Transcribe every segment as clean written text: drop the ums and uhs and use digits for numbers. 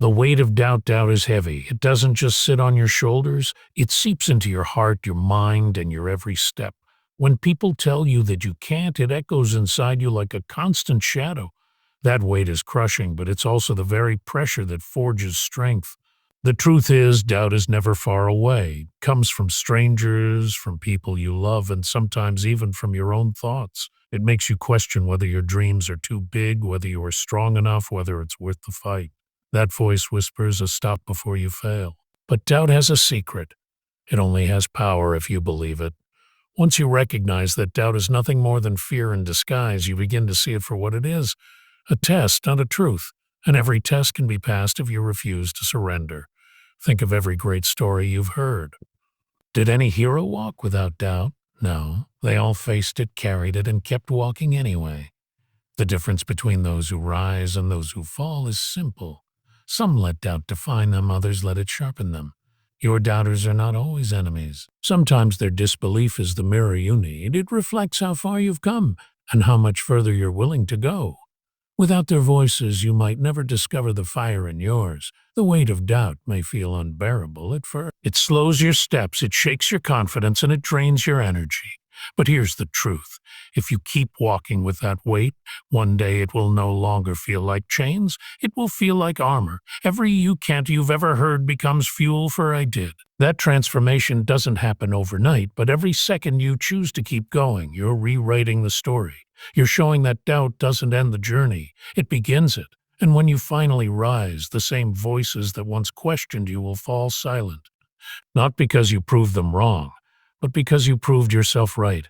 The weight of doubt is heavy. It doesn't just sit on your shoulders, it seeps into your heart, your mind, and your every step. When people tell you that you can't, it echoes inside you like a constant shadow. That weight is crushing, but it's also the very pressure that forges strength. The truth is, doubt is never far away. It comes from strangers, from people you love, and sometimes even from your own thoughts. It makes you question whether your dreams are too big, whether you are strong enough, whether it's worth the fight. That voice whispers a stop before you fail. But doubt has a secret. It only has power if you believe it. Once you recognize that doubt is nothing more than fear in disguise, you begin to see it for what it is, a test, not a truth. And every test can be passed if you refuse to surrender. Think of every great story you've heard. Did any hero walk without doubt? No. They all faced it, carried it, and kept walking anyway. The difference between those who rise and those who fall is simple. Some let doubt define them, others let it sharpen them. Your doubters are not always enemies. Sometimes their disbelief is the mirror you need. It reflects how far you've come and how much further you're willing to go. Without their voices, you might never discover the fire in yours. The weight of doubt may feel unbearable at first. It slows your steps, it shakes your confidence, and it drains your energy. But here's the truth. If you keep walking with that weight, one day it will no longer feel like chains. It will feel like armor. Every "you can't" you've ever heard becomes fuel for "I did." That transformation doesn't happen overnight, but every second you choose to keep going, you're rewriting the story. You're showing that doubt doesn't end the journey, it begins it. And when you finally rise, the same voices that once questioned you will fall silent. Not because you proved them wrong, but because you proved yourself right.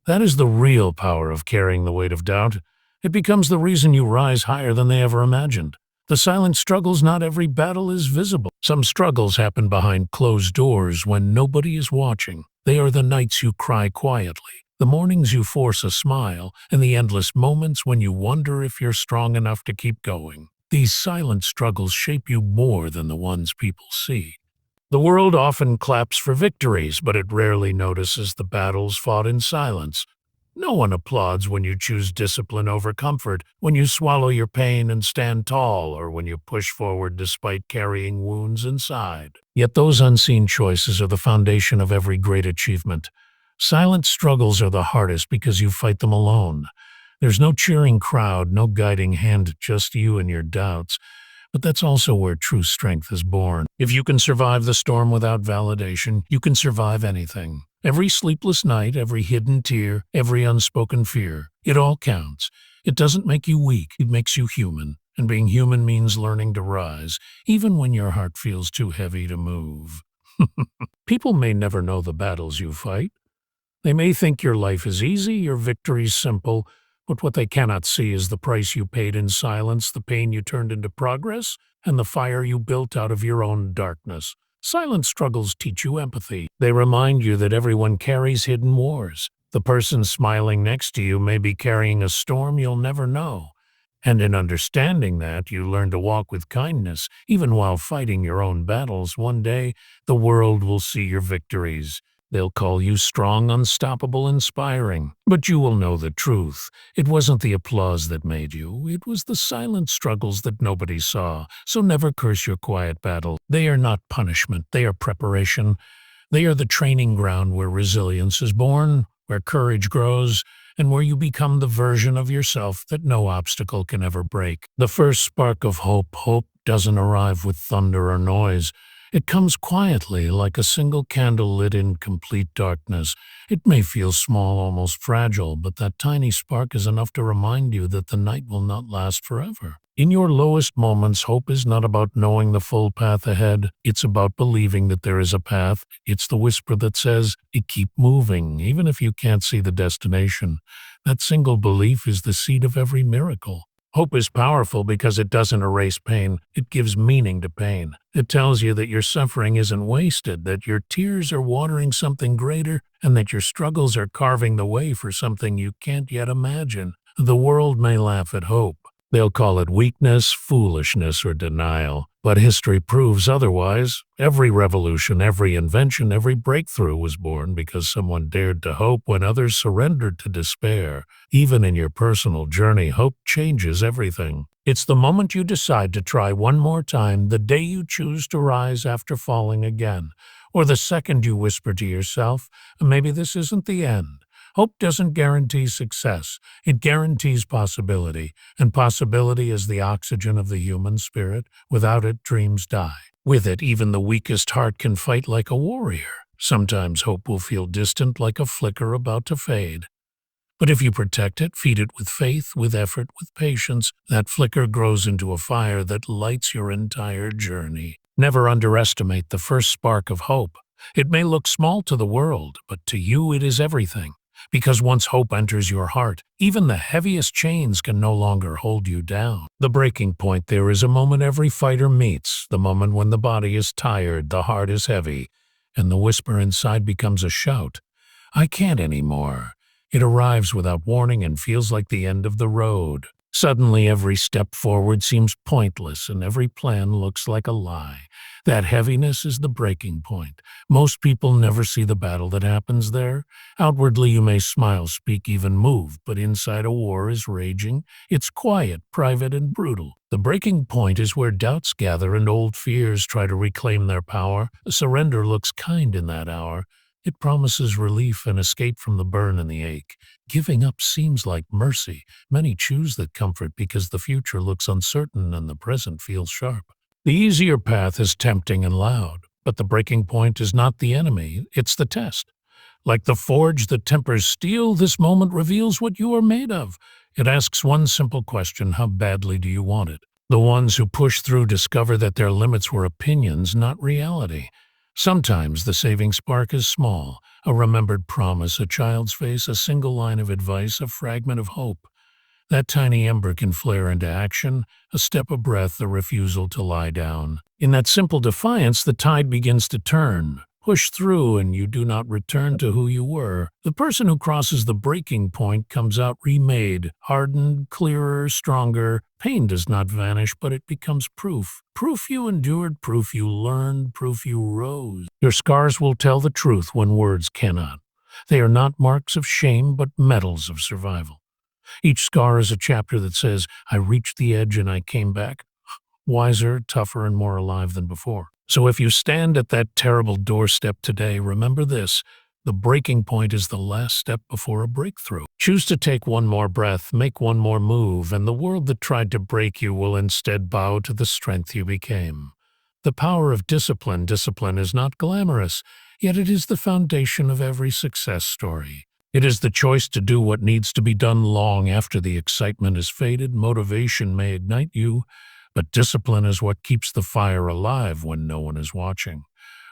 That is the real power of carrying the weight of doubt. It becomes the reason you rise higher than they ever imagined. The silent struggles, not every battle is visible. Some struggles happen behind closed doors when nobody is watching. They are the nights you cry quietly, the mornings you force a smile, and the endless moments when you wonder if you're strong enough to keep going. These silent struggles shape you more than the ones people see. The world often claps for victories, but it rarely notices the battles fought in silence. No one applauds when you choose discipline over comfort, when you swallow your pain and stand tall, or when you push forward despite carrying wounds inside. Yet those unseen choices are the foundation of every great achievement. Silent struggles are the hardest because you fight them alone. There's no cheering crowd, no guiding hand, just you and your doubts. But that's also where true strength is born. If you can survive the storm without validation, you can survive anything. Every sleepless night, every hidden tear, every unspoken fear, it all counts. It doesn't make you weak, it makes you human. And being human means learning to rise, even when your heart feels too heavy to move. People may never know the battles you fight. They may think your life is easy, your victories simple, but what they cannot see is the price you paid in silence, the pain you turned into progress, and the fire you built out of your own darkness. Silent struggles teach you empathy. They remind you that everyone carries hidden wars. The person smiling next to you may be carrying a storm you'll never know. And in understanding that, you learn to walk with kindness, even while fighting your own battles. One day, the world will see your victories. They'll call you strong, unstoppable, inspiring. But you will know the truth. It wasn't the applause that made you. It was the silent struggles that nobody saw. So never curse your quiet battle. They are not punishment. They are preparation. They are the training ground where resilience is born, where courage grows, and where you become the version of yourself that no obstacle can ever break. The first spark of hope doesn't arrive with thunder or noise. It comes quietly, like a single candle lit in complete darkness. It may feel small, almost fragile, but that tiny spark is enough to remind you that the night will not last forever. In your lowest moments, hope is not about knowing the full path ahead. It's about believing that there is a path. It's the whisper that says, keep moving, even if you can't see the destination. That single belief is the seed of every miracle. Hope is powerful because it doesn't erase pain. It gives meaning to pain. It tells you that your suffering isn't wasted, that your tears are watering something greater, and that your struggles are carving the way for something you can't yet imagine. The world may laugh at hope. They'll call it weakness, foolishness, or denial. But history proves otherwise. Every revolution, every invention, every breakthrough was born because someone dared to hope when others surrendered to despair. Even in your personal journey, hope changes everything. It's the moment you decide to try one more time, the day you choose to rise after falling again, or the second you whisper to yourself, maybe this isn't the end. Hope doesn't guarantee success. It guarantees possibility, and possibility is the oxygen of the human spirit. Without it, dreams die. With it, even the weakest heart can fight like a warrior. Sometimes hope will feel distant, like a flicker about to fade. But if you protect it, feed it with faith, with effort, with patience, that flicker grows into a fire that lights your entire journey. Never underestimate the first spark of hope. It may look small to the world, but to you it is everything. Because once hope enters your heart, even the heaviest chains can no longer hold you down. The breaking point there is a moment every fighter meets, the moment when the body is tired, the heart is heavy, and the whisper inside becomes a shout. I can't anymore. It arrives without warning and feels like the end of the road. Suddenly, every step forward seems pointless and every plan looks like a lie. That heaviness is the breaking point. Most people never see the battle that happens there. Outwardly, you may smile, speak, even move, but inside a war is raging. It's quiet, private, and brutal. The breaking point is where doubts gather and old fears try to reclaim their power. Surrender looks kind in that hour. It promises relief and escape from the burn and the ache. Giving up seems like mercy. Many choose that comfort because the future looks uncertain and the present feels sharp. The easier path is tempting and loud, but the breaking point is not the enemy, it's the test. Like the forge that tempers steel, this moment reveals what you are made of. It asks one simple question: how badly do you want it? The ones who push through discover that their limits were opinions, not reality. Sometimes the saving spark is small: a remembered promise, a child's face, a single line of advice, a fragment of hope. That tiny ember can flare into action, a step of breath, a refusal to lie down. In that simple defiance, the tide begins to turn. Push through and you do not return to who you were. The person who crosses the breaking point comes out remade, hardened, clearer, stronger. Pain does not vanish, but it becomes proof. Proof you endured, proof you learned, proof you rose. Your scars will tell the truth when words cannot. They are not marks of shame, but medals of survival. Each scar is a chapter that says, I reached the edge and I came back, wiser, tougher, and more alive than before. So if you stand at that terrible doorstep today, remember this: the breaking point is the last step before a breakthrough. Choose to take one more breath, make one more move, and the world that tried to break you will instead bow to the strength you became. The power of discipline. Discipline is not glamorous, yet it is the foundation of every success story. It is the choice to do what needs to be done long after the excitement has faded. Motivation may ignite you, but discipline is what keeps the fire alive when no one is watching.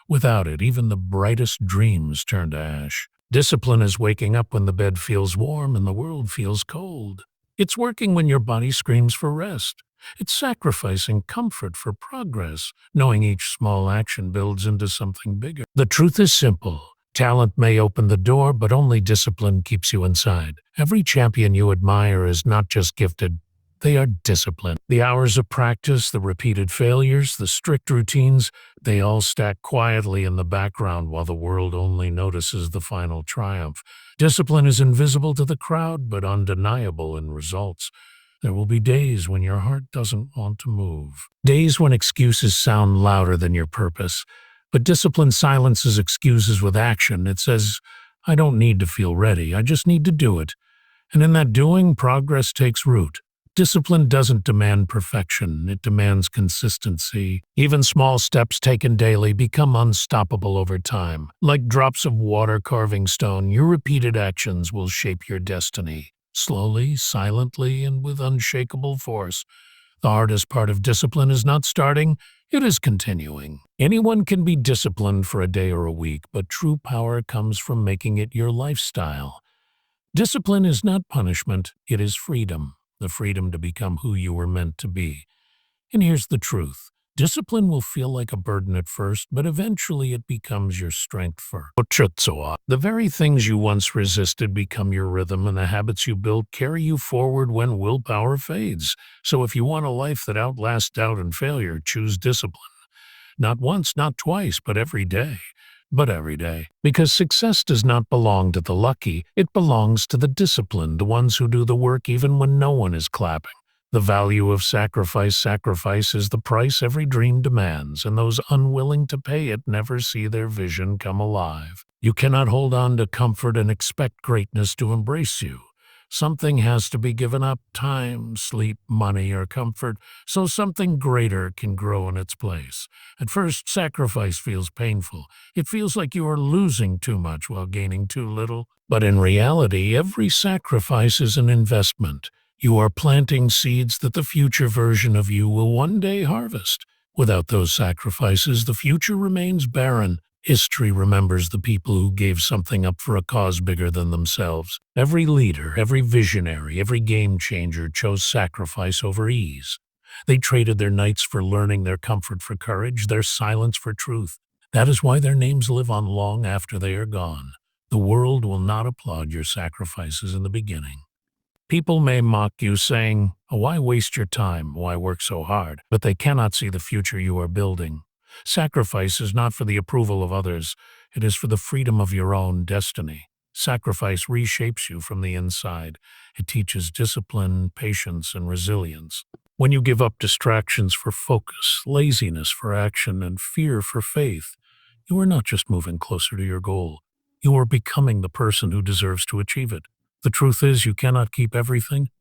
Without it, even the brightest dreams turn to ash. Discipline is waking up when the bed feels warm and the world feels cold. It's working when your body screams for rest. It's sacrificing comfort for progress, knowing each small action builds into something bigger. The truth is simple. Talent may open the door, but only discipline keeps you inside. Every champion you admire is not just gifted, they are disciplined. The hours of practice, the repeated failures, the strict routines, they all stack quietly in the background while the world only notices the final triumph. Discipline is invisible to the crowd, but undeniable in results. There will be days when your heart doesn't want to move. Days when excuses sound louder than your purpose. But discipline silences excuses with action. It says, I don't need to feel ready, I just need to do it. And in that doing, progress takes root. Discipline doesn't demand perfection, it demands consistency. Even small steps taken daily become unstoppable over time. Like drops of water carving stone, your repeated actions will shape your destiny. Slowly, silently, and with unshakable force. The hardest part of discipline is not starting, it is continuing. Anyone can be disciplined for a day or a week, but true power comes from making it your lifestyle. Discipline is not punishment, it is freedom. The freedom to become who you were meant to be. And here's the truth. Discipline will feel like a burden at first, but eventually it becomes your strength for. The very things you once resisted become your rhythm, and the habits you built carry you forward when willpower fades. So if you want a life that outlasts doubt and failure, choose discipline. Not once, not twice, but every day. But every day. Because success does not belong to the lucky, it belongs to the disciplined, the ones who do the work even when no one is clapping. The value of sacrifice. Sacrifice is the price every dream demands, and those unwilling to pay it never see their vision come alive. You cannot hold on to comfort and expect greatness to embrace you. Something has to be given up: time, sleep, money, or comfort, so something greater can grow in its place. At first, sacrifice feels painful. It feels like you are losing too much while gaining too little. But in reality, every sacrifice is an investment. You are planting seeds that the future version of you will one day harvest. Without those sacrifices, the future remains barren. History remembers the people who gave something up for a cause bigger than themselves. Every leader, every visionary, every game changer chose sacrifice over ease. They traded their nights for learning, their comfort for courage, their silence for truth. That is why their names live on long after they are gone. The world will not applaud your sacrifices in the beginning. People may mock you, saying, "Oh, why waste your time? Why work so hard?" But they cannot see the future you are building. Sacrifice is not for the approval of others. It is for the freedom of your own destiny. Sacrifice reshapes you from the inside. It teaches discipline, patience, and resilience. When you give up distractions for focus, laziness for action, and fear for faith, you are not just moving closer to your goal. You are becoming the person who deserves to achieve it. The truth is, you cannot keep everything.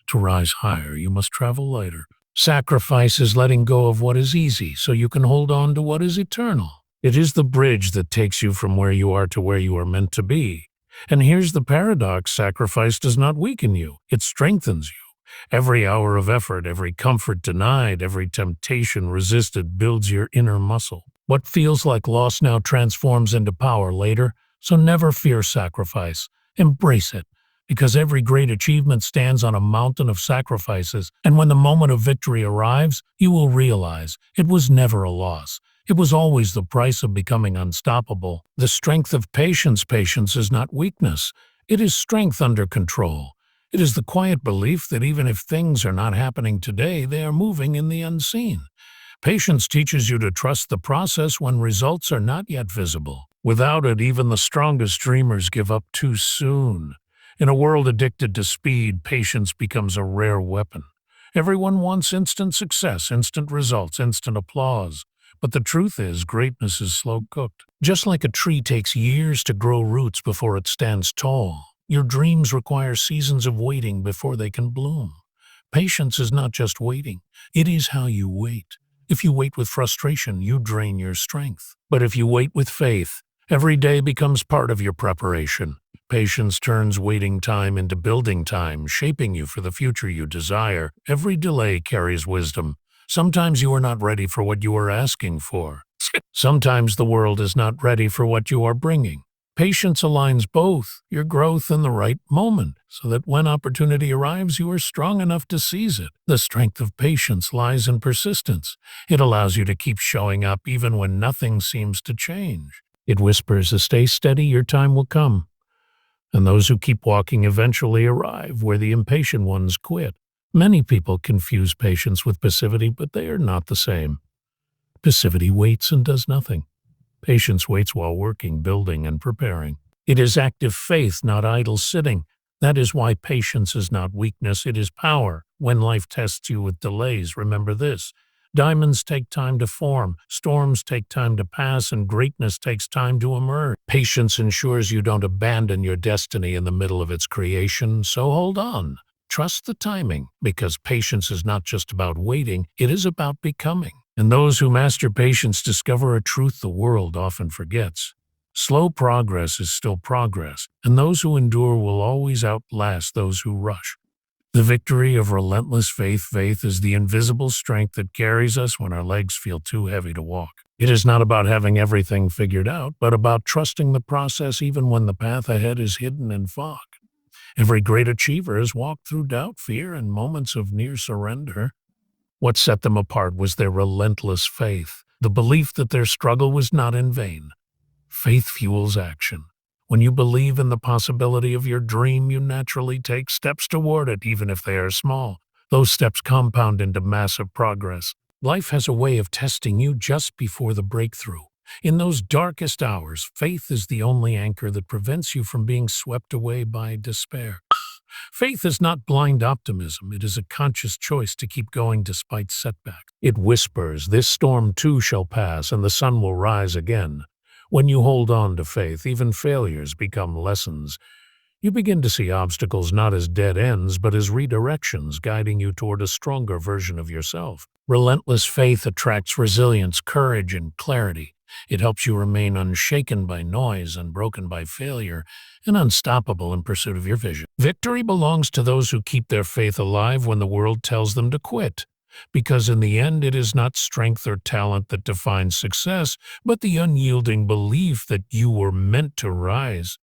To rise higher, you must travel lighter. Sacrifice is letting go of what is easy so you can hold on to what is eternal. It is the bridge that takes you from where you are to where you are meant to be. And here's the paradox: sacrifice does not weaken you, it strengthens you. Every hour of effort, every comfort denied, every temptation resisted builds your inner muscle. What feels like loss now transforms into power later, so never fear sacrifice. Embrace it, because every great achievement stands on a mountain of sacrifices, and when the moment of victory arrives, you will realize it was never a loss. It was always the price of becoming unstoppable. The strength of patience. Patience is not weakness. It is strength under control. It is the quiet belief that even if things are not happening today, they are moving in the unseen. Patience teaches you to trust the process when results are not yet visible. Without it, even the strongest dreamers give up too soon. In a world addicted to speed, patience becomes a rare weapon. Everyone wants instant success, instant results, instant applause. But the truth is, greatness is slow-cooked. Just like a tree takes years to grow roots before it stands tall, your dreams require seasons of waiting before they can bloom. Patience is not just waiting, it is how you wait. If you wait with frustration, you drain your strength. But if you wait with faith, every day becomes part of your preparation. Patience turns waiting time into building time, shaping you for the future you desire. Every delay carries wisdom. Sometimes you are not ready for what you are asking for. Sometimes the world is not ready for what you are bringing. Patience aligns both, your growth and the right moment, so that when opportunity arrives, you are strong enough to seize it. The strength of patience lies in persistence. It allows you to keep showing up even when nothing seems to change. It whispers, "Stay steady, your time will come." And those who keep walking eventually arrive where the impatient ones quit. Many people confuse patience with passivity, but they are not the same. Passivity waits and does nothing. Patience waits while working, building, and preparing. It is active faith, not idle sitting. That is why patience is not weakness, it is power. When life tests you with delays, remember this: diamonds take time to form, storms take time to pass, and greatness takes time to emerge. Patience ensures you don't abandon your destiny in the middle of its creation, so hold on. Trust the timing, because patience is not just about waiting, it is about becoming. And those who master patience discover a truth the world often forgets. Slow progress is still progress, and those who endure will always outlast those who rush. The victory of relentless faith. Faith is the invisible strength that carries us when our legs feel too heavy to walk. It is not about having everything figured out, but about trusting the process even when the path ahead is hidden in fog. Every great achiever has walked through doubt, fear, and moments of near surrender. What set them apart was their relentless faith, the belief that their struggle was not in vain. Faith fuels action. When you believe in the possibility of your dream, you naturally take steps toward it, even if they are small. Those steps compound into massive progress. Life has a way of testing you just before the breakthrough. In those darkest hours, faith is the only anchor that prevents you from being swept away by despair. Faith is not blind optimism, it is a conscious choice to keep going despite setbacks. It whispers, "This storm too shall pass, and the sun will rise again." When you hold on to faith, even failures become lessons. You begin to see obstacles not as dead ends, but as redirections guiding you toward a stronger version of yourself. Relentless faith attracts resilience, courage, and clarity. It helps you remain unshaken by noise, unbroken by failure, and unstoppable in pursuit of your vision. Victory belongs to those who keep their faith alive when the world tells them to quit. Because in the end, it is not strength or talent that defines success, but the unyielding belief that you were meant to rise.